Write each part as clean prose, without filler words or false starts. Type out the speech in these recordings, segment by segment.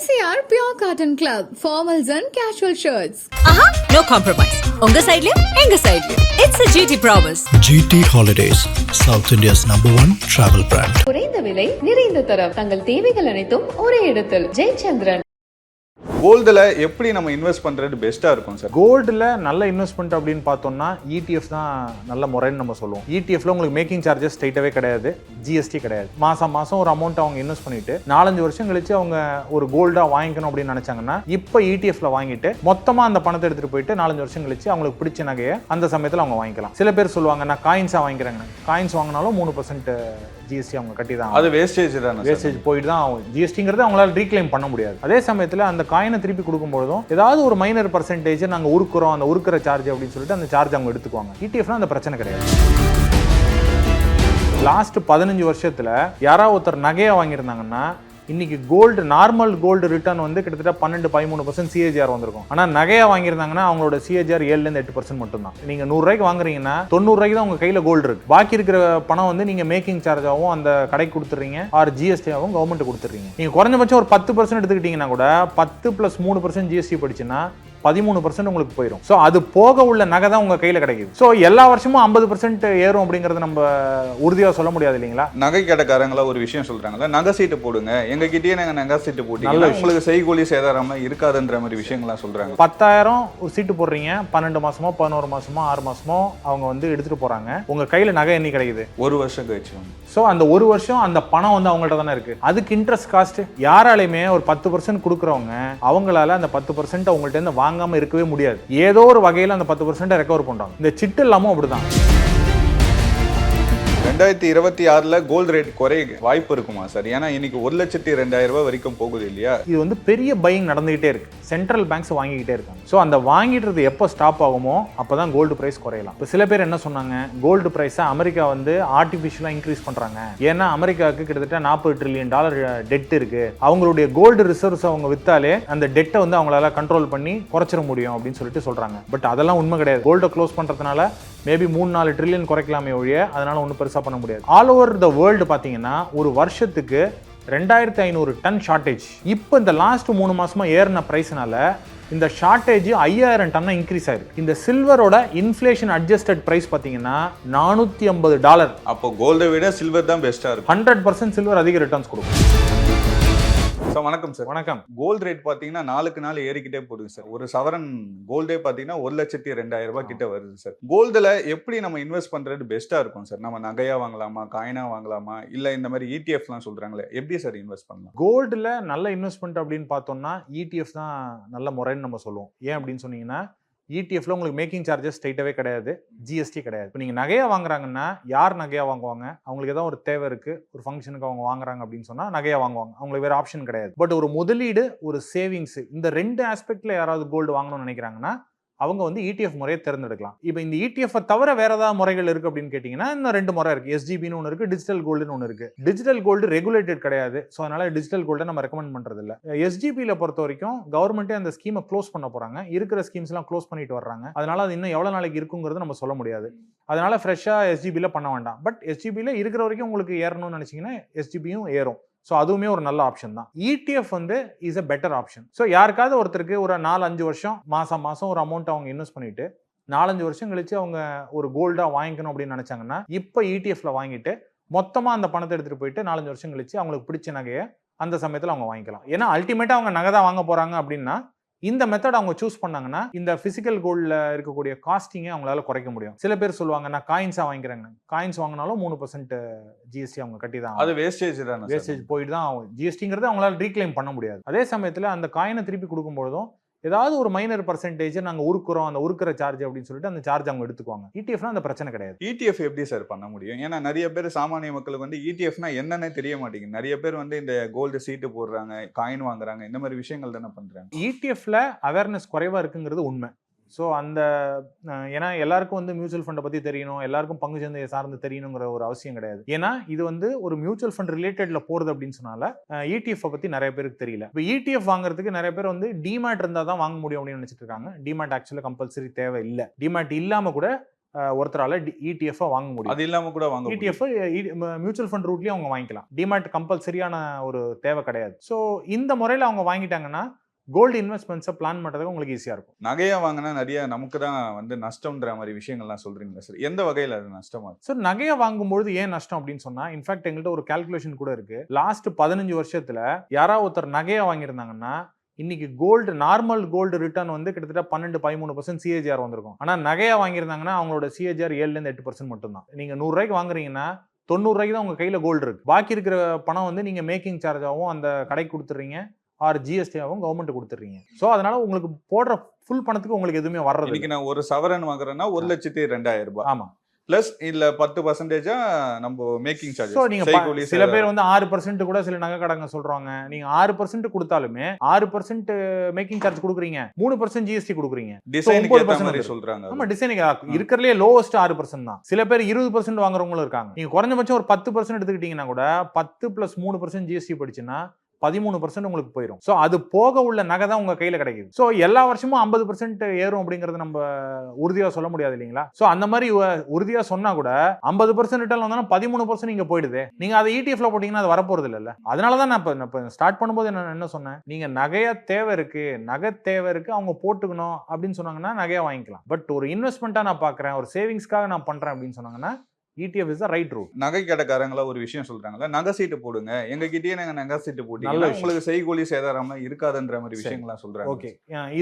MCR Pure Cotton Club, formals and casual shirts. No compromise. Unga side liyo, enga side liyo. It's a GT promise. GT Holidays, South India's #1 travel brand. குறைந்த விலை நிறைந்த தரம் தங்கள் தேவைகள் அனைத்தும் ஒரே இடத்தில் ஜெயச்சந்திரன். கோல்டில் எப்படி நம்ம இன்வெஸ்ட் பண்ணுறது பெஸ்ட்டாக இருக்கும் சார்? கோல்டில் நல்ல இன்வெஸ்ட்மெண்ட் அப்படின்னு பார்த்தோம்னா ETF தான் நல்ல முறைன்னு நம்ம சொல்லுவோம். ETFல உங்களுக்கு மேக்கிங் சார்ஜஸ் ஸ்ட்ரைட்டாகவே கிடையாது, GST கிடையாது. மாதம் ஒரு அமௌண்ட் அவங்க இன்வெஸ்ட் பண்ணிட்டு 4-5 வருஷம் கழிச்சு அவங்க ஒரு கோல்டாக வாங்கிக்கணும் அப்படின்னு நினச்சாங்கன்னா இப்போ ETFல வாங்கிட்டு மொத்தமாக அந்த பணத்தை எடுத்துகிட்டு போயிட்டு 4-5 வருஷம் கழிச்சு அவங்களுக்கு பிடிச்ச நகையை அந்த சமயத்தில் அவங்க வாங்கிக்கலாம். சில பேர் சொல்லுவாங்க நான் காயின்ஸாக வாங்கிக்கிறேங்க, காயின்ஸ் வாங்கினாலும் 3% GST அவங்க கட்டி தான், அது வேஸ்டேஜ் தான், வேஸ்டேஜ் போயிட்டு தான் ஆகும். GSTங்கிறது அவங்களால ரீக்ளைம் பண்ண முடியாது. அதே சமயத்தில் அந்த காயினை திருப்பி கொடுக்கும்போதும் ஏதாவது ஒரு மைனர் பர்சன்டேஜ் நாங்கள் உருக்குறோம், அந்த உருக்குற சார்ஜ் அப்படின்னு சொல்லிட்டு அந்த சார்ஜ் அவங்க எடுத்துக்குவாங்க. ETFனா அந்த பிரச்சனை கிடையாது. லாஸ்ட் 15 வருஷத்துல யாராவது ஒருத்தர் நகையா வாங்கியிருந்தாங்கன்னா இன்னைக்கு கோல்டு நார்மல் கோல்டு ரிட்டர்ன் வந்து கிட்டத்தட்ட 12-13% CAGR வந்திருக்கும். ஆனால் நகையா வாங்கியிருந்தாங்கன்னா அவங்களோட CAGR 7-8% மட்டும் தான். நீங்க 100 ரூபாய்க்கு வாங்குறீங்கன்னா 90 ரூபாய்க்கு தான் உங்க கையில கோல்டு இருக்கு. பாக்கி இருக்கிற பணம் வந்து நீங்க மேக்கிங் சார்ஜாகவும் அந்த கடைக்கு கொடுத்துறீங்க, ஆர் GST-ஆகவும் கவர்மெண்ட் கொடுத்துறீங்க. நீங்க குறைஞ்சபட்சம் ஒரு 10% எடுத்துக்கிட்டீங்கன்னா கூட 10 + 3% GST படிச்சுன்னா 13% உங்களுக்கு போயிடும். ஸோ அது போக உள்ள நகை தான் உங்க கையில கிடைக்குது. ஸோ எல்லா வருஷமும் 50% ஏறும் அப்படிங்கறது நம்ம உறுதியாக சொல்ல முடியாது இல்லைங்களா? நகை கடைக்காரங்களா ஒரு விஷயம் சொல்றாங்கல்ல, நகை சீட்டு போடுங்க, எங்க கிட்டே நாங்க நகை சீட்டு போட்டீங்கன்னா உங்களுக்கு செய்கூலி சேதாரமா இருக்காதுன்ற மாதிரி விஷயங்கள்லாம் சொல்றாங்க. 10,000 ஒரு சீட்டு போடுறீங்க, 12 மாசமோ 11 மாசமோ 6 மாசமோ அவங்க வந்து எடுத்துட்டு போறாங்க. உங்க கையில நகை என்ன கிடைக்குது? ஒரு வருஷம் கழிச்சு. ஸோ அந்த ஒரு வருஷம் அந்த பணம் வந்து அவங்கள்ட்ட தானே இருக்கு. அதுக்கு இன்ட்ரெஸ்ட் காஸ்ட் யாராலையுமே ஒரு 10% கொடுக்குறவங்க அவங்களால அந்த 10% அவங்கள்ட்ட இருந்து வாங்காம இருக்கவே முடியாது. ஏதோ ஒரு வகையில் அந்த 10% ரெக்கவர் பண்றாங்க. இந்த சிட்டு இல்லாம அப்படிதான். 2026 கோல்டு ரேட் குறைய வாய்ப்பு இருக்குமா சார்? ஏன்னா இன்னைக்கு 1,02,000 ரூபாய் வரைக்கும் போகுது இல்லையா? இது வந்து பெரிய பையிங் நடந்துகிட்டே இருக்கு. சென்ட்ரல் பேங்க்ஸ் வாங்கிக்கிட்டே இருக்காங்க. ஸோ அந்த வாங்கிடுறது எப்போ ஸ்டாப் ஆகுமோ அப்பதான் கோல்டு பிரைஸ் குறையலாம். இப்போ சில பேர் என்ன சொன்னாங்க, கோல்டு பிரைஸை அமெரிக்கா வந்து ஆர்டிஃபிஷியலாக இன்க்ரீஸ் பண்றாங்க. ஏன்னா அமெரிக்காவுக்கு கிட்டத்தட்ட $40 trillion டெட் இருக்கு. அவங்களுடைய கோல்டு ரிசர்வ்ஸ் அவங்க வித்தாலே அந்த டெட்டை வந்து அவங்களால கண்ட்ரோல் பண்ணி குறைச்சிட முடியும் அப்படின்னு சொல்லிட்டு சொல்றாங்க. பட் அதெல்லாம் உண்மை கிடையாது. கோல்டை க்ளோஸ் பண்றதுனால மேபி 3-4 ட்ரில்லியன் குறைக்கலாமே ஒழிய அதனால ஒன்றும் பெருசா பண்ண முடியாது. ஆல் ஓவர் த வேர்ல்டு பார்த்தீங்கன்னா ஒரு வருஷத்துக்கு 2500 டன் ஷார்ட்டேஜ். இப்போ இந்த லாஸ்ட் 3 மாசமா ஏறின பிரைஸ்னால இந்த ஷார்ட்டேஜ் 5000 டன்னா இன்க்ரீஸ் ஆயிருக்கு. இந்த சில்வரோட இன்ஃப்ளேஷன் அட்ஜஸ்டட் பிரைஸ் பார்த்தீங்கன்னா $450. அப்போ கோல்டை விட சில்வர் தான் பெஸ்டா இருக்கும். 100% சில்வர் அதிக ரிட்டர்ன்ஸ் கொடுக்கும். சார் வணக்கம் சார். வணக்கம். கோல்டு ரேட் பாத்தீங்கன்னா நாளுக்கு நாள் ஏறிக்கிட்டே போகுது சார். ஒரு சவரன் கோல்டே பாத்தீங்கன்னா 1,02,000 ரூபாய் கிட்ட வருது சார். கோல்டுல எப்படி நம்ம இன்வெஸ்ட் பண்றது பெஸ்டா இருக்கும் சார்? நம்ம நகையா வாங்கலாமா, காயினா வாங்கலாமா, இல்ல இந்த மாதிரி ETF-லாம் சொல்றாங்களே, எப்படி சார் இன்வெஸ்ட் பண்ணலாம்? கோல்டுல நல்ல இன்வெஸ்ட்மெண்ட் அப்படின்னு பார்த்தோம்னா ETF தான் நல்ல முறைன்னு நம்ம சொல்லுவோம். ஏன் அப்படின்னு சொன்னீங்கன்னா ETFல உங்களுக்கு மேக்கிங் சார்ஜஸ் ஸ்ட்ரைட்டாகவே கிடையாது, GST கிடையாது. இப்போ நீங்கள் நகையாக வாங்குறாங்கன்னா யார் நகையாக வாங்குவாங்க? அவங்களுக்கு ஏதாவது ஒரு தேவை இருக்குது, ஒரு ஃபங்க்ஷனுக்கு அவங்க வாங்குறாங்க அப்படின்னு சொன்னால் நகையாக வாங்குவாங்க. அவங்களுக்கு வேறு ஆப்ஷன் கிடையாது. பட் ஒரு முதலீடு, ஒரு சேவிங்ஸ், இந்த 2 ஆஸ்பெக்டில் யாராவது கோல்டு வாங்கணும்னு நினைக்கிறாங்கன்னா அவங்க வந்து ETF முறையை தேர்ந்தெடுக்கலாம். இப்போ இந்த ETF தவிர வேற ஏதாவது முறைகள் இருக்கு அப்படின்னு கேட்டீங்கன்னா இன்னும் 2 முறை இருக்கு. SGBன்னு ஒன்று இருக்கு, டிஜிட்டல் கோல்டுன்னு ஒன்று இருக்கு. டிஜிட்டல் கோல்டு ரெகுலேட்டட் கிடையாது. ஸோ அதனால டிஜிட்டல் கோல்டை நம்ம ரெக்கமெண்ட் பண்றது இல்லை. SGBயில் பொறுத்த வரைக்கும் கவர்மெண்ட்டே அந்த ஸ்கீமை க்ளோஸ் பண்ண போறாங்க. இருக்கிற ஸ்கீம்ஸ்லாம் க்ளோஸ் பண்ணிட்டு வர்றாங்க. அதனால அது இன்னும் எவ்வளவு நாளைக்கு இருக்குங்கிறது நம்ம சொல்ல முடியாது. அதனால ஃப்ரெஷ்ஷா SGBயில் பண்ண வேண்டாம். பட் SGBயில் இருக்கிற வரைக்கும் உங்களுக்கு ஏறணும்னு நினைச்சீங்கன்னா SGBயும் ஏறும். ஸோ அதுவுமே ஒரு நல்ல ஆப்ஷன் தான். ETF வந்து is a better option. So யாருக்காவது ஒருத்தருக்கு ஒரு 4-5 வருஷம் மாசம் ஒரு அமௌண்ட் அவங்க இன்வெஸ்ட் பண்ணிட்டு 4-5 வருஷம் கழிச்சு அவங்க ஒரு கோல்டா வாங்கிக்கணும் அப்படின்னு நினைச்சாங்கன்னா இப்போ ETFல வாங்கிட்டு மொத்தமா அந்த பணத்தை எடுத்துட்டு போயிட்டு 4-5 வருஷம் கழிச்சு அவங்களுக்கு பிடிச்ச நகையை அந்த சமயத்தில் அவங்க வாங்கிக்கலாம். ஏன்னா அல்டிமேட்டா அவங்க நகை தான் வாங்க போறாங்க அப்படின்னா இந்த மெத்தட் அவங்க சூஸ் பண்ணாங்கன்னா இந்த பிசிக்கல் கோல்ட்ல இருக்கக்கூடிய காஸ்டிங்கை அவங்களால குறைக்க முடியும். சில பேர் சொல்லுவாங்க நான் காயின்ஸா வாங்கிக்கிறேங்க, காயின்ஸ் வாங்கினாலும் 3% GST அவங்க கட்டி தான், அது வேஸ்டேஜ் தான், வேஸ்டேஜ் போயிட்டு தான் ஆகும். GSTங்கிறது அவங்களால ரீக்ளைம் பண்ண முடியாது. அதே சமயத்தில் அந்த காயினை திருப்பி கொடுக்கும்போதும் ஏதாவது ஒரு மைனர் பர்சன்டேஜ் நாங்கள் உருக்குறோம், அந்த உருக்குற சார்ஜ் அப்படின்னு சொல்லிட்டு அந்த சார்ஜ் அவங்க எடுத்துக்குவாங்க. ETFனா அந்த பிரச்சனை கிடையாது. ETF எப்படி சார் பண்ண முடியும்? ஏன்னா நிறைய பேர் சாமானிய மக்களுக்கு வந்து ETFனா என்னன்னே தெரிய மாட்டேங்குது. நிறைய பேர் வந்து இந்த கோல்டு சீட்டு போடுறாங்க, காயின் வாங்குறாங்க, இந்த மாதிரி விஷயங்கள் தானே பண்றாங்க. ETFல அவேர்னஸ் குறைவா இருக்குங்கிறது உண்மை. ஸோ அந்த ஏன்னா எல்லாருக்கும் வந்து மியூச்சுவல் ஃபண்டை பற்றி தெரியணும், எல்லாருக்கும் பங்கு சந்தையை சார்ந்து தெரியணுங்கிற ஒரு அவசியம் கிடையாது. ஏன்னா இது வந்து ஒரு மியூச்சுவல் ஃபண்ட் ரிலேட்டட்ல போகிறது அப்படின்னு சொன்னால ETF பற்றி நிறைய பேருக்கு தெரியல. இப்போ ETF வாங்குறதுக்கு நிறைய பேர் வந்து டிமேட் இருந்தால் தான் வாங்க முடியும் அப்படின்னு நினச்சிட்டு இருக்காங்க. டிமேட் ஆக்சுவலாக கம்பல்சரி தேவை இல்லை. டிமேட் இல்லாமல் கூட ஒருத்தரால ETF வாங்க முடியும். அது இல்லாம கூட வாங்க முடியும். ETF மியூச்சுவல் ஃபண்ட் ரூட்லயும் அவங்க வாங்கிக்கலாம். டிமேட் கம்பல்சரியான ஒரு தேவை கிடையாது. ஸோ இந்த முறையில் அவங்க வாங்கிட்டாங்கன்னா கோல்டு இன்வெஸ்ட்மெண்ட்ஸை பிளான் பண்ணுறதுக்கு உங்களுக்கு ஈஸியாக இருக்கும். நகையா வாங்கினா நிறைய நமக்கு தான் வந்து நஷ்டம்ன்ற மாதிரி விஷயங்கள்லாம் சொல்றீங்களா சார்? எந்த வகையில் அது நஷ்டமா இருக்கு? சார் நகையை வாங்கும்போது ஏன் நஷ்டம் அப்படின்னு சொன்னா, இன்ஃபேக்ட் எங்கள்கிட்ட ஒரு கால்குலேஷன் கூட இருக்கு. லாஸ்ட் 15 வருஷத்துல யாராவது ஒருத்தர் நகையை வாங்கியிருந்தாங்கன்னா இன்னைக்கு நார்மல் கோல்டு ரிட்டர்ன் வந்து கிட்டத்தட்ட 12-13% CAGR வந்திருக்கும். ஆனா நகையா வாங்கியிருந்தாங்கன்னா அவங்களோட CAGR 7-8% மட்டும் தான். நீங்க 100 ரூபாய்க்கு வாங்குறீங்கன்னா 90 ரூபாய்க்கு தான் உங்க கையில கோல்டு இருக்கு. பாக்கி இருக்கிற பணம் வந்து நீங்க மேக்கிங் சார்ஜாகவும் அந்த கடைக்கு கொடுத்துறீங்க, ஆர் GST-ஆவும் கவர்மெண்ட் கொடுத்துறீங்க. ஸோ அதனால உங்களுக்கு போடுற ஃபுல் பணத்துக்கு உங்களுக்கு எதுவுமே வர்றது. இன்னைக்கு நான் ஒரு சவரன் வாங்குறேன்னா 1,02,000 ரூபாய். ஆமா. பிளஸ் இல்ல 10% நம்ம மேக்கிங் சார்ஜ். ஸோ நீங்க சில பேர் வந்து 6% கூட சில நகை கடைங்க சொல்றாங்க. நீங்க 6% கொடுத்தாலுமே 6% மேக்கிங் சார்ஜ் கொடுக்குறீங்க, 3% GST கொடுக்குறீங்க. டிசைனுக்கு ஏத்த மாதிரி சொல்றாங்க. ஆமா, டிசைனுக்கு இருக்கிறதுலே லோவஸ்ட் 6% தான். சில பேர் 20% வாங்குறவங்களும் இருக்காங்க. நீங்க குறைஞ்சபட்சம் ஒரு 10% எடுத்துக்கிட்டீங்கன்னா கூட 10 + 3% GST படிச்சுன்னா 13% உங்களுக்கு போயிடும். ஸோ அது போக உள்ள நகை தான் உங்க கையில கிடைக்குது. ஸோ எல்லா வருஷமும் 50% ஏறும் அப்படிங்கறது நம்ம உறுதியா சொல்ல முடியாது இல்லைங்களா? ஸோ அந்த மாதிரி உறுதியா சொன்னா கூட 50% ரிட்டர்ன் வந்தாலும் 13% நீங்க போயிடுது. நீங்க அதை ETF-ல போட்டீங்கன்னா அது வரப்போறது இல்ல. அதனாலதான் நான் இப்ப ஸ்டார்ட் பண்ணும்போது என்ன சொன்னேன், நீங்க நகையா தேவை இருக்கு, நகை தேவை இருக்கு, அவங்க போட்டுக்கணும் அப்படின்னு சொன்னாங்கன்னா நகையா வாங்கிக்கலாம். பட் ஒரு இன்வெஸ்ட்மெண்ட்டா நான் பாக்குறேன், ஒரு சேவிங்ஸ்க்காக நான் பண்றேன் அப்படின்னு சொன்னாங்கன்னா ETF is the right route. நகை கடைக்காரங்கள ஒரு விஷயம் சொல்றாங்கல்ல, நகை சீட்டு போடுங்க, எங்க கிட்டயே நாங்க நகை சீட்டு போட்டீங்கன்னா உங்களுக்கு செய்கூலி சேதாரமா இருக்காதுன்ற மாதிரி விஷயங்கள்லாம் சொல்றாங்க. ஓகே,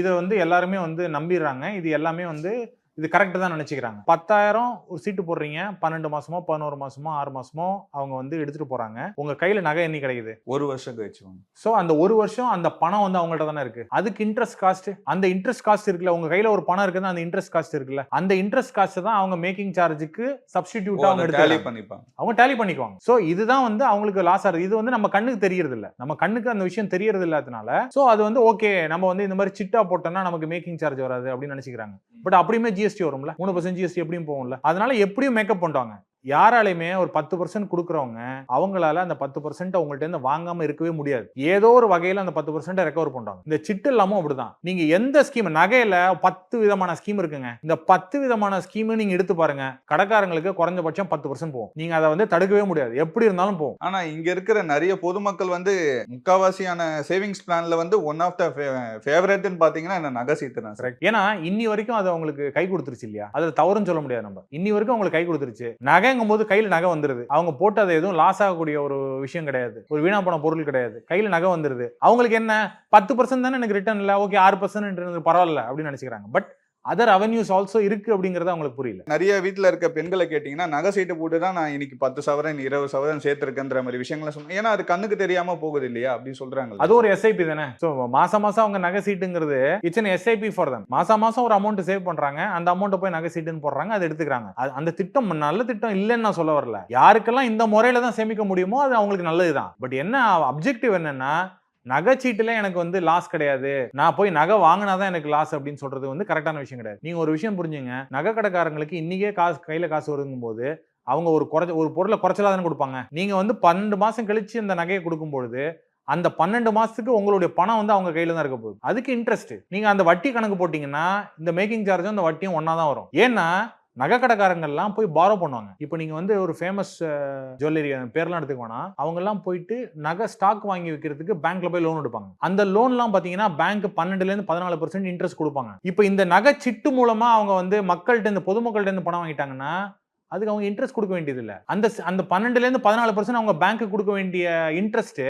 இதை வந்து எல்லாருமே வந்து நம்பிடுறாங்க. இது எல்லாமே வந்து இது கரெக்ட் தான் நினைச்சுக்கிறாங்க. 10,000 ஒரு சீட்டு போடுறீங்க, 12 மாசமோ 11 மாசமோ 6 மாசமோ அவங்க வந்து எடுத்துட்டு போறாங்க. உங்க கையில நகை என்ன கிடைக்குது? ஒரு வருஷம் கழிச்சு. சோ அந்த ஒரு வருஷம் அந்த பணம் வந்து அவங்கள்ட்ட தானே இருக்கு. அதுக்கு இன்ட்ரெஸ்ட் காஸ்ட், அந்த இன்ட்ரெஸ்ட் காஸ்ட் இருக்குல்ல, உங்க கையில ஒரு பணம் இருக்குன்னா அந்த இன்ட்ரெஸ்ட் காஸ்ட் இருக்குல்ல, அந்த இன்ட்ரெஸ்ட் காஸ்ட் தான் அவங்க மேக்கிங் சார்ஜுக்கு சப்ஸ்டிடியூட்டா அவங்க டேலி பண்ணிப்பாங்க. அவங்க டேலி பண்ணிக்குவாங்க. சோ இதுதான் வந்து அவங்களுக்கு லாஸ் ஆகுது. இது வந்து நம்ம கண்ணுக்கு தெரியறது இல்ல, நம்ம கண்ணுக்கு அந்த விஷயம் தெரியறது இல்லாதனால சோ அது வந்து ஓகே, நம்ம வந்து இந்த மாதிரி சிட்டா போட்டோம்னா நமக்கு மேக்கிங் சார்ஜ் வராது அப்படின்னு நினைச்சுக்கிறாங்க. பட் அப்படியுமே GST வரும்ல, 3% GST எப்படியும் போகும்ல. அதனால எப்படியும் மேக்கப் பண்ணுவாங்க. யாராலையுமே ஒரு 10% கொடுக்குறவங்க அவங்களால அந்த 10% அவங்கள்ட்ட இருந்து வாங்காம இருக்கவே முடியாது. ஏதோ ஒரு வகையில அந்த 10% ரெக்கவர் பண்றாங்க. இந்த சிட்டு இல்லாம அப்படிதான். நீங்க எந்த ஸ்கீம், நகையில 10 விதமான ஸ்கீம் இருக்குங்க. இந்த 10 விதமான ஸ்கீம் நீங்க எடுத்து பாருங்க, கடைக்காரங்களுக்கு குறைஞ்சபட்சம் 10% போகும். நீங்க அதை வந்து தடுக்கவே முடியாது, எப்படி இருந்தாலும் போகும். ஆனா இங்க இருக்கிற நிறைய பொதுமக்கள் வந்து முக்காவாசியான சேவிங்ஸ் பிளான்ல வந்து ஒன் ஆஃப் த ஃபேவரட்னு பாத்தீங்கன்னா இந்த நகை சீட்டு தான். ஏன்னா இன்னி வரைக்கும் அது அவங்களுக்கு கை கொடுத்துருச்சு இல்லையா, அதுல தவறுன்னு சொல்ல முடியாது. நம்ம இன்னி வரைக்கும் அவங்களுக்கு கை கொடுத்துருச்சு. நகை போது கையில நகை வந்துருது, அவங்க போட்டு அதை எதுவும் லாஸ் ஆகக்கூடிய ஒரு விஷயம் கிடையாது, ஒரு வீணா போன பொருள் கிடையாது, கையில நகை வந்துருது. அவங்களுக்கு என்ன 10% தானே எனக்கு ரிட்டர்ன் இல்ல, ஓகே 6% பரவாயில்ல அப்படின்னு நினைச்சுக்கிறாங்க. பட் அதர் அவென்யூஸ் ஆல்சோ இருக்கு அப்படிங்கறது அவங்களுக்கு புரியல. நிறைய வீட்டுல இருக்க பெண்களை கேட்டீங்கன்னா நகை சீட்டு போட்டு தான் நான் இன்னைக்கு 10 சவரன் 20 சவரன் சேர்த்திருக்கேன்ற மாதிரி விஷயங்களை சொன்னேன். ஏன்னா அது கண்ணுக்கு தெரியாம போகுது இல்லையா அப்படின்னு சொல்றாங்க. அது ஒரு SIP தானே. சோ மாசம் அவங்க நகை சீட்டுங்கிறது it's an SIP for them. மாசம் ஒரு அமௌண்ட் சேவ் பண்றாங்க, அந்த அமௌண்ட் போய் நகை சீட்டுன்னு போடுறாங்க, அதை எடுத்துக்கிறாங்க. அந்த திட்டம் நல்ல திட்டம் இல்லைன்னு நான் சொல்ல வரல. யாருக்கெல்லாம் இந்த முறையில தான் சேமிக்க முடியுமோ அது அவங்களுக்கு நல்லதுதான். பட் என்ன அப்ஜெக்டிவ் என்னன்னா, நகைச்சீட்டுல எனக்கு வந்து லாஸ் கிடையாது, நான் போய் நகை வாங்கினாதான் எனக்கு லாஸ் அப்படின்னு சொல்றது வந்து கரெக்டான விஷயம் கிடையாது. நீங்க ஒரு விஷயம் புரிஞ்சுங்க, நகை கடைக்காரங்களுக்கு இன்னைக்கே கையில காசு வருங்கும் போது அவங்க ஒரு பொருளை குறைச்சலா தானே கொடுப்பாங்க. நீங்க வந்து 12 மாசம் கழிச்சு அந்த நகையை கொடுக்கும் பொழுது அந்த 12 மாசத்துக்கு உங்களுடைய பணம் வந்து அவங்க கையில தான் இருக்க போகுது. அதுக்கு இன்ட்ரெஸ்ட் நீங்க அந்த வட்டி கணக்கு போட்டீங்கன்னா இந்த மேக்கிங் சார்ஜும் அந்த வட்டியும் ஒன்னா தான் வரும். ஏன்னா நகை கடைக்காரங்கள்லாம் போய் பாரோ பண்ணுவாங்க. இப்போ நீங்க வந்து ஒரு ஃபேமஸ் ஜுவல்லரி பேர்லாம் எடுத்துக்கோனா அவங்க எல்லாம் போயிட்டு நகை ஸ்டாக் வாங்கி வைக்கிறதுக்கு பேங்க்ல போய் லோன் எடுப்பாங்க. அந்த லோன்லாம் பாத்தீங்கன்னா பேங்க் 12-14% இன்ட்ரெஸ்ட் கொடுப்பாங்க. இப்போ இந்த நகை சிட்டு மூலமா அவங்க வந்து மக்கள்கிட்ட இருந்து, பொதுமக்கள்கிட்ட இருந்து பணம் வாங்கிட்டாங்கன்னா அதுக்கு அவங்க இன்ட்ரெஸ்ட் கொடுக்க வேண்டியது இல்லை. அந்த 12-14% அவங்க பேங்க்கு கொடுக்க வேண்டிய இன்ட்ரெஸ்ட்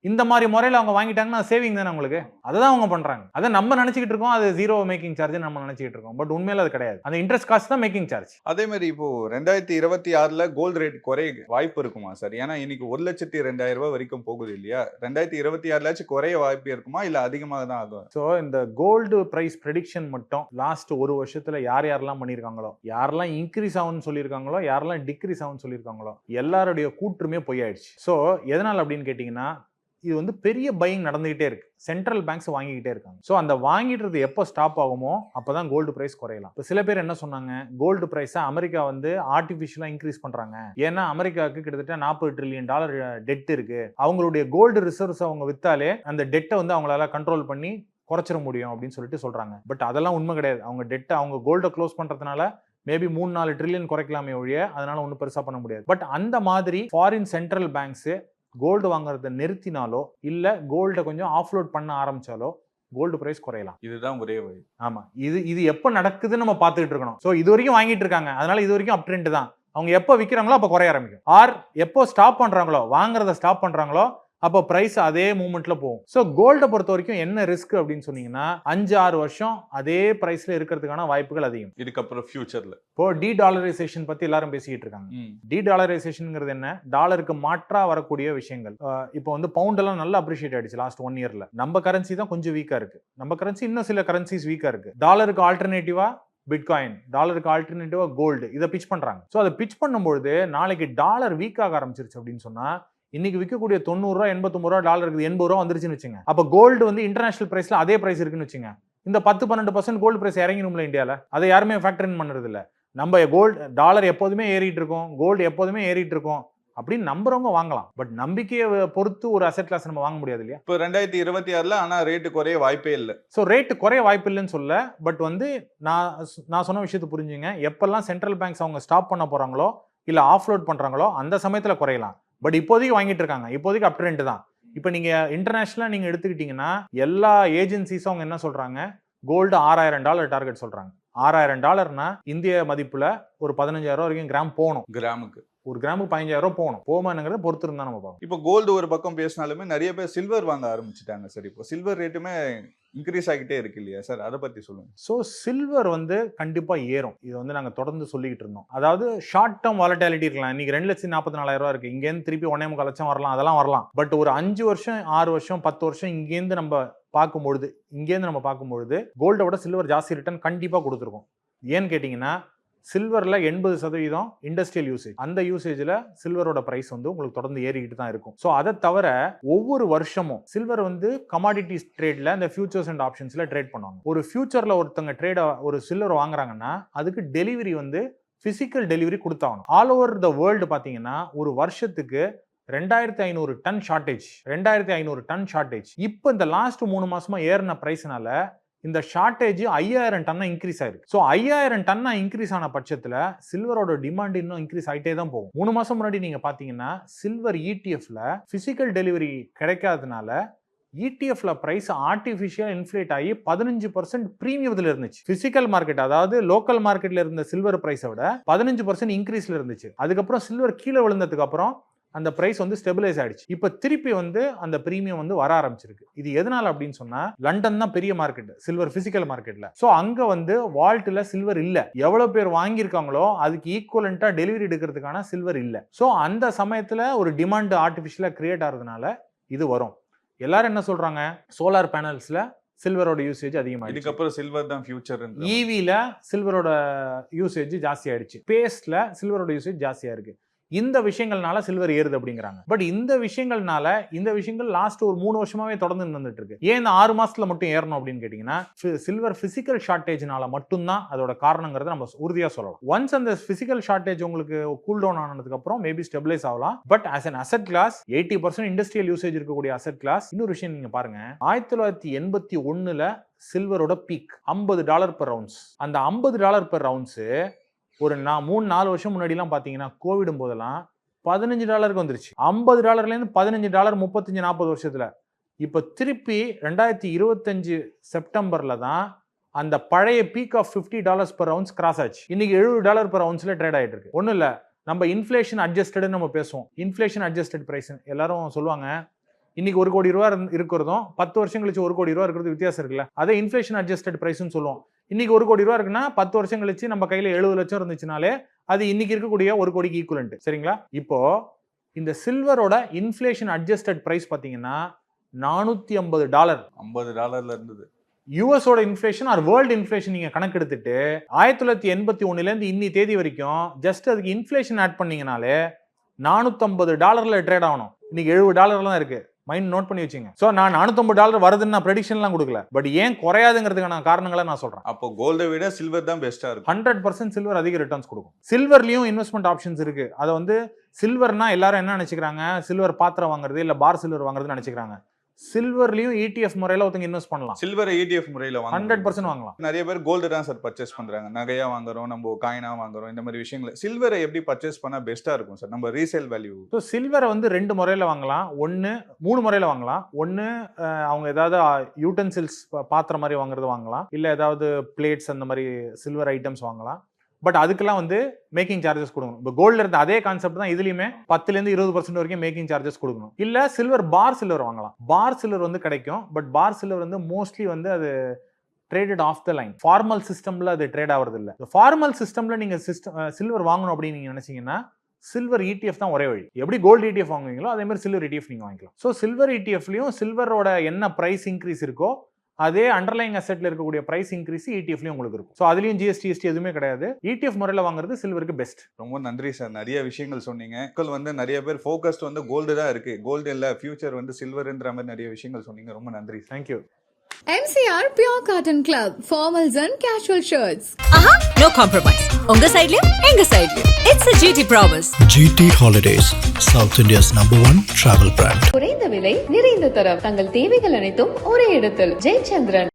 இந்த மாதிரி முறையில் அவங்க வாங்கிட்டாங்கன்னா சேவிங் தானே உங்களுக்கு. அதான் அவங்க பண்றாங்க. அதை நம்ம நினைச்சிட்டு இருக்கோம் அது ஜீரோ மேக்கிங் சார்ஜ் நம்ம நினைச்சிட்டு இருக்கோம். பட் உண்மையில அது கிடையாது. அந்த இன்ட்ரெஸ்ட் காஸ்ட் தான் மேக்கிங் சார்ஜ். அதே மாதிரி இப்போ 2026ல கோல்டு ரேட் குறைய வாய்ப்பு இருக்குமா சார்? ஏன்னா இன்னைக்கு 1,02,000 ரூபாய் வரைக்கும் போகுது இல்லையா? 2026 குறைய வாய்ப்பு இருக்குமா இல்ல அதிகமாக தான் ஆகும்? ஸோ இந்த கோல்டு பிரைஸ் ப்ரெடிக்ஷன் மட்டும் லாஸ்ட் ஒரு வருஷத்துல யாரெல்லாம் பண்ணியிருக்காங்களோ, யாரெல்லாம் இன்க்ரீஸ் ஆகும்னு சொல்லியிருக்காங்களோ, யாரெல்லாம் டிக்ரீஸ் ஆகும்னு சொல்லியிருக்காங்களோ எல்லாருடைய கூற்றுமே பொய்யாயிடுச்சு. ஸோ எதனால் அப்படின்னு கேட்டீங்கன்னா, இது வந்து பெரிய பையிங் நடந்துகிட்டே இருக்கு. சென்ட்ரல் பேங்க்ஸ் வாங்கிக்கிட்டே இருக்காங்க. ஸோ அந்த வாங்கிட்டு எப்போ ஸ்டாப் ஆகுமோ அப்போதான் கோல்டு பிரைஸ் குறையலாம். இப்போ சில பேர் என்ன சொன்னாங்க, கோல்டு பிரைஸை அமெரிக்கா வந்து ஆர்டிஃபிஷியலா இன்க்ரீஸ் பண்றாங்க. ஏன்னா அமெரிக்காவுக்கு கிட்டத்தட்ட $40 trillion டெட் இருக்கு. அவங்களுடைய கோல்டு ரிசர்வ்ஸ் அவங்க வித்தாலே அந்த டெட்டை வந்து அவங்களால கண்ட்ரோல் பண்ணி குறைச்சிட முடியும் அப்படின்னு சொல்லிட்டு சொல்றாங்க. பட் அதெல்லாம் உண்மை கிடையாது. அவங்க டெட்டை, அவங்க கோல்டை க்ளோஸ் பண்றதுனால மேபி 3-4 ட்ரில்லியன் குறைக்கலாமே ஒழிய அதனால ஒன்றும் பெருசா பண்ண முடியாது. பட் அந்த மாதிரி ஃபாரின் சென்ட்ரல் பேங்க்ஸ் கோல்டு வாங்குறத நிறுத்தினாலோ இல்ல கோல்டை கொஞ்சம் ஆஃப்லோட் பண்ண ஆரம்பிச்சாலோ கோல்டு பிரைஸ் குறையலாம். இதுதான் ஒரே வழி. ஆமா, இது எப்போ நடக்குதுன்னு நம்ம பார்த்துட்டு இருக்கணும். ஸோ இது வரைக்கும் வாங்கிட்டு இருக்காங்க, அதனால இது வரைக்கும் அப் ட்ரெண்ட் தான். அவங்க எப்போ விற்கிறாங்களோ அப்போ குறைய ஆரம்பிக்கும். ஆர் எப்போ ஸ்டாப் பண்றாங்களோ, வாங்குறத ஸ்டாப் பண்றாங்களோ அப்போ பிரைஸ் அதே மூவ்மெண்ட்ல போகும். ஸோ கோல்டை பொறுத்த வரைக்கும் என்ன ரிஸ்க் அப்படின்னு சொன்னீங்கன்னா 5-6 வருஷம் அதே பிரைஸ்ல இருக்கிறதுக்கான வாய்ப்புகள் அதிகம். இதுக்கப்புறம் ஃபியூச்சர்ல இப்போ டீடாலரைசேஷன் பத்தி எல்லாரும் பேசிக்கிட்டு இருக்காங்க. டீடாலரைசேஷன்ங்கிறது என்ன? டாலருக்கு மாற்றா வரக்கூடிய விஷயங்கள். இப்போ வந்து பவுண்ட் எல்லாம் நல்லா அப்ரிஷியேட் ஆயிடுச்சு லாஸ்ட் 1 இயர்ல. நம்ம கரன்சி தான் கொஞ்சம் வீக்கா இருக்கு. நம்ம கரன்சி இன்னும் சில கரன்சிஸ் வீக்கா இருக்கு. டாலருக்கு ஆல்டர்னேட்டிவா பிட்காயின், டாலருக்கு ஆல்டர்னேட்டிவா கோல்டு, இதை பிச் பண்றாங்க. ஸோ அதை பிச் பண்ணும்போது நாளைக்கு டாலர் வீக் ஆக ஆரம்பிச்சிருச்சு அப்படின்னு சொன்னா இன்னைக்கு விற்கக்கூடிய 90 ரூபா 89 ரூபா டாலருக்கு 80 ரூபா வந்துருச்சுன்னு வச்சுங்க. அப்ப கோல்டு வந்து இன்டர்நேஷனல் பிரைஸ்ல அதே பிரைஸ் இருக்குன்னு வச்சுங்க. இந்த 10-12% கோல்டு பிரைஸ் இறங்கிடும்ல இந்தியால. அதை யாருமே ஃபேக்டர் இன் பண்றது இல்ல. நம்ம கோல்டு டாலர் எப்போதுமே ஏறிட்டு இருக்கும், கோல்டு எப்போதுமே ஏறிட்டு இருக்கும் அப்படின்னு நம்புறவங்க வாங்கலாம். பட் நம்பிக்கையை பொறுத்து ஒரு அசெட் கிளாஸ் நம்ம வாங்க முடியாது இல்லையா? இப்போ 2026ல ஆனா ரேட்டு குறைய வாய்ப்பே இல்லை. ஸோ ரேட்டு குறைய வாய்ப்பு இல்லைன்னு சொல்ல, பட் வந்து நான் சொன்ன விஷயத்தை புரிஞ்சுங்க. எப்பெல்லாம் சென்ட்ரல் பேங்க்ஸ் அவங்க ஸ்டாப் பண்ண போறாங்களோ இல்ல ஆஃப்லோட் பண்றாங்களோ அந்த சமயத்துல குறையலாம். பட் இப்போதைக்கு வாங்கிட்டு இருக்காங்க, இப்போதைக்கு அப் ட்ரெண்ட் தான். இப்போ நீங்க இன்டர்நேஷனலா நீங்க எடுத்துக்கிட்டீங்கன்னா எல்லா ஏஜென்சிஸும் அவங்க என்ன சொல்றாங்க, கோல்டு $6000 டார்கெட் சொல்றாங்க. $6000 இந்திய மதிப்புல ஒரு 15000 வரைக்கும் கிராம் போகணும். கிராமுக்கு ஒரு கிராமுக்கு 15000 போகணும். போமானுங்கிறத பொறுத்து இருந்தா நம்ம பார்ப்போம். இப்போ கோல்டு ஒரு பக்கம் பேசினாலுமே நிறைய பேர் சில்வர் வாங்க ஆரம்பிச்சுட்டாங்க சார். இப்போ சில்வர் ரேட்டுமே இன்க்ரீஸ் ஆகிட்டே இருக்கு இல்லையா சார்? அதை பத்தி சொல்லுங்க. ஸோ சில்வர் வந்து கண்டிப்பா ஏறும். இது வந்து நாங்க தொடர்ந்து சொல்லிக்கிட்டு இருந்தோம். அதாவது ஷார்ட் டேர்ம் வாலட்டிலிட்டி இருக்கலாம். இன்னைக்கு 2,44,000 இருக்கு. இங்கேருந்து திருப்பி 1.25 லட்சம் வரலாம், அதெல்லாம் வரலாம். பட் ஒரு 5 வருஷம் 6 வருஷம் 10 வருஷம் இங்கேருந்து நம்ம பார்க்கும்பொழுது கோல்டை விட சில்வர் ஜாஸ்தி ரிட்டர்ன் கண்டிப்பா கொடுத்துருக்கும். ஏன்னு கேட்டீங்கன்னா சில்வர்ல 80% இண்டஸ்ட்ரியல் யூசேஜ். அந்த யூசேஜ்ல சில்வரோட பிரைஸ் வந்து உங்களுக்கு தொடர்ந்து ஏறிக்கிட்டு தான் இருக்கும். ஸோ அதை தவிர ஒவ்வொரு வருஷமும் சில்வர் வந்து கமாடிட்டிஸ் ட்ரேட்ல இந்த ஃபியூச்சர்ஸ் அண்ட் ஆப்ஷன்ஸ்ல ட்ரேட் பண்ணுவாங்க. ஒரு ஃபியூச்சர்ல ஒருத்தங்க ஒரு சில்வர் வாங்குறாங்கன்னா அதுக்கு டெலிவரி வந்து பிசிக்கல் டெலிவரி கொடுத்தாகணும். ஆல் ஓவர் த வேர்ல்டு பாத்தீங்கன்னா ஒரு வருஷத்துக்கு 2500 டன் ஷார்டேஜ். இப்போ இந்த லாஸ்ட் 3 மாசமா ஏறின பிரைஸ்னால இந்த ஷார்டேஜ் 5000 டன்னா இன்க்ரீஸ் ஆயிருக்கு. ஸோ 5000 டன்னா இன்க்ரீஸ் ஆன பட்சத்தில் சில்வரோட டிமாண்ட் இன்னும் இன்க்ரீஸ் ஆகிட்டே தான் போகும். 3 மாசம் முன்னாடி நீங்க பாத்தீங்கன்னா சில்வர் இடிஎஃப்ல பிசிக்கல் டெலிவரி கிடைக்காதனால இடிஎஃப்ல பிரைஸ் ஆர்டிஃபிஷியல் இன்ஃபிளேட் ஆகி 15% பிரீமியத்தில் இருந்துச்சு. பிசிக்கல் மார்க்கெட், அதாவது லோக்கல் மார்க்கெட்ல இருந்த சில்வர் பிரைஸை விட 15% இன்க்ரீஸ்ல இருந்துச்சு. அதுக்கப்புறம் சில்வர் கீழே விழுந்ததுக்கு அப்புறம் அந்த பிரைஸ் வந்து ஸ்டெபிலைஸ் ஆயிடுச்சு. இப்ப திருப்பி வந்து அந்த பிரீமியம் வந்து வர ஆரம்பிச்சிருக்கு. இது எதனால அப்படின்னு சொன்னா லண்டன் தான் பெரிய மார்க்கெட் சில்வர் பிசிக்கல் மார்க்கெட்ல. சோ அங்க வந்து வால்ட்ல சில்வர் இல்ல. எவ்வளவு பேர் வாங்கியிருக்காங்களோ அதுக்கு ஈக்குவலண்டா டெலிவரி எடுக்கிறதுக்கான சில்வர் இல்ல. சோ அந்த சமயத்துல ஒரு டிமாண்ட் ஆர்டிபிஷியலா கிரியேட் ஆகுறதுனால இது வரும். எல்லாரும் என்ன சொல்றாங்க, சோலார் பேனல்ஸ்ல சில்வரோட யூசேஜ் அதிகமாயிடுச்சு. இதுக்கப்புறம் சில்வர் தான் ஃபியூச்சர். ஈவில சில்வரோட யூசேஜ் ஜாஸ்தி ஆயிடுச்சு. பேஸ்ட்ல சில்வரோட யூசேஜ் ஜாஸ்தியா இருக்கு. இந்த விஷயங்கள்னால சில்வர் ஏறுது அப்படிங்கிறாங்க. பட் இந்த விஷயங்கள் லாஸ்ட் ஒரு 3 வருஷமாவே தொடர்ந்து நடந்துட்டு இருக்கு. ஏன் இந்த 6 மாசத்துல மட்டும் ஏறணும் அப்படின்னு கேட்டீங்கன்னா சில்வர் பிசிக்கல் ஷார்டேஜ்னால மட்டும்தான் அதோட காரணங்கிறத நம்ம உறுதியா சொல்லலாம். ஒன்ஸ் அந்த பிசிக்கல் ஷார்டேஜ் உங்களுக்கு கூல் டவுன் ஆனதுக்கு அப்புறம் மேபி ஸ்டெபிலைஸ் ஆகலாம். But as an asset class 80% industrial usage இருக்கக்கூடிய அசெட் கிளாஸ். இன்னொரு விஷயம் நீங்க பாருங்க, 1981ல சில்வரோட பீக் $50 per ounce. அந்த $50 per ounce ஒரு 3-4 வருஷம் முன்னாடிலாம் பார்த்தீங்கன்னா கோவிடும் போதெல்லாம் $15 வந்துருச்சு. $50 $15 35-40 வருஷத்துல. இப்ப திருப்பி 2025 செப்டம்பர்ல தான் அந்த பழைய peak of $50 per ounce cross ஆச்சு. இன்னைக்கு $70 per ounceல ட்ரேட் ஆயிட்டு இருக்கு. ஒன்றும் இல்லை, நம்ம இன்ஃபிளேஷன் அட்ஜஸ்டட்னு நம்ம பேசுவோம். இன்ஃபிளேஷன் அட்ஜஸ்டட் பிரைஸ் எல்லாரும் சொல்லுவாங்க. இன்னைக்கு $1 கோடி இருக்கிறதும் 10 வருஷம் கழிச்சு $1 கோடி இருக்கிறது வித்தியாசம் இருக்குல்ல. அதே இன்ஃபிளேஷன் அட்ஜஸ்டட் பிரைஸ்னு சொல்லுவோம். இன்னைக்கு $1 கோடி இருக்குன்னா 10 வருஷம் கழிச்சு நம்ம கையில 70 லட்சம் இருந்துச்சுனாலே அது இன்னைக்கு இருக்கக்கூடிய $1 கோடிக்கு ஈக்குவலன்ட். சரிங்களா? இப்போ இந்த சில்வரோட இன்ஃபிளேஷன் அட்ஜஸ்டட் பிரைஸ் பாத்தீங்கன்னா $450. $50 இருந்தது. யூஎஸோட இன்ஃபிளேஷன் ஆர் வேர்ல்டு இன்ஃபிளேஷன் நீங்க கணக்கெடுத்துட்டு 1981ல இருந்து இன்னி தேதி வரைக்கும் ஜஸ்ட் அதுக்கு இன்ஃபிளேஷன் ஆட் பண்ணீங்கனாலே $450 ட்ரேட் ஆகணும். இன்னைக்கு $70 தான் இருக்கு. மைண்ட் நோட் பண்ணி வச்சுங்க. சோ நான் $450 வருதுன்னு நான் ப்ரெடிக்ஷன்லாம் கொடுக்கல. பட் ஏன் குறையாதுங்கிறதுக்கான காரணங்களை நான் சொல்றேன். அப்போ கோல்டை விட சில்வர் தான் பெஸ்டா இருக்கும். 100% சில்வர் அதிக ரிட்டர்ன்ஸ் கொடுக்கும். சில்வர்லயும் இன்வெஸ்ட்மெண்ட் ஆப்ஷன்ஸ் இருக்கு. அதை வந்து சில்வர்னா எல்லாரும் என்ன நினைச்சுக்கிறாங்க, சில்வர் பாத்திரம் வாங்குறது இல்ல பார் சில்வர் வாங்குறதுன்னு நினைச்சுக்கிறாங்க. சில்வர்லயும் ETF முறையில ஒருத்தங்க இன்வெஸ்ட் பண்ணலாம். சில்வரை ETF முறையில 100% வாங்கலாம். நிறைய பேர் கோல்டு தான் சார் பர்ச்சேஸ் பண்றாங்க. நகையா வாங்குறோம், நம்ம காயினா வாங்குறோம், இந்த மாதிரி விஷயங்களை சில்வரை எப்படி பர்ச்சேஸ் பண்ணா பெஸ்டா இருக்கும் சார் நம்ம ரீசேல் வேல்யூ? ஸோ சில்வரை வந்து 2 முறையில வாங்கலாம். 3 முறையில வாங்கலாம். அவங்க ஏதாவது யூட்டன்சில்ஸ் பாத்திரம் மாதிரி வாங்குறது வாங்கலாம், இல்ல ஏதாவது பிளேட்ஸ் அந்த மாதிரி சில்வர் ஐட்டம்ஸ் வாங்கலாம். பட் அதுக்கெல்லாம் வந்து மேக்கிங் சார்ஜஸ் கொடுக்கணும். இப்போ கோல்ட்ல இருந்த அதே கான்செப்ட் தான் இதுலயுமே 10-20% வரைக்கும் மேக்கிங் சார்ஜஸ் கொடுக்கணும். இல்ல சில்வர் பார் சில்வர் வாங்கலாம். பார் சில்வர் வந்து கிடைக்கும். பட் பார் சில்வர் வந்து மோஸ்ட்லி வந்து அது traded off the line. Formal சிஸ்டம்ல அது ட்ரேட் ஆகிறது இல்லை. ஃபார்மல் சிஸ்டம்ல நீங்க சில்வர் வாங்கணும் அப்படின்னு நீங்க நினைச்சீங்கன்னா சில்வர் ETF தான் ஒரே வழி. எப்படி கோல்டு ETF வாங்குவீங்களோ அதே மாதிரி சில்வர் ETF நீங்க வாங்கிக்கலாம். ஸோ சில்வர் ETFலயும் சில்வரோட என்ன பிரைஸ் இன்க்ரீஸ் இருக்கோ அதே அண்டர்லைங் அசெட்ல இருக்கக்கூடிய பிரைஸ் இன்க்ரீஸ் ETFலயும் உங்களுக்கு இருக்கும். ஸோ அதுலயும் GST எதுவுமே கிடையாது. ETF முறையில வாங்குறது சில்வருக்கு பெஸ்ட். ரொம்ப நன்றி சார், நிறைய விஷயங்கள் சொன்னீங்க. மக்கள் வந்து நிறைய பேர் ஃபோக்கஸ்ட் வந்து கோல்டு தான் இருக்கு, கோல்டு இல்ல ஃபியூச்சர் வந்து சில்வர்ன்ற மாதிரி நிறைய விஷயங்கள் சொன்னீங்க. ரொம்ப நன்றி. Thank you. MCR Pure Cotton Club, formals and casual shirts. Aha, no compromise. உங்க சைடுலயும் எங்க சைடுலயும். It's a GT promise. GT Holidays, South India's #1 travel brand. குறைந்த விலை நிறைந்த தரம் தங்கள் தேவைகள் அனைத்தும் ஒரே இடத்தில். ஜெயச்சந்திரன்.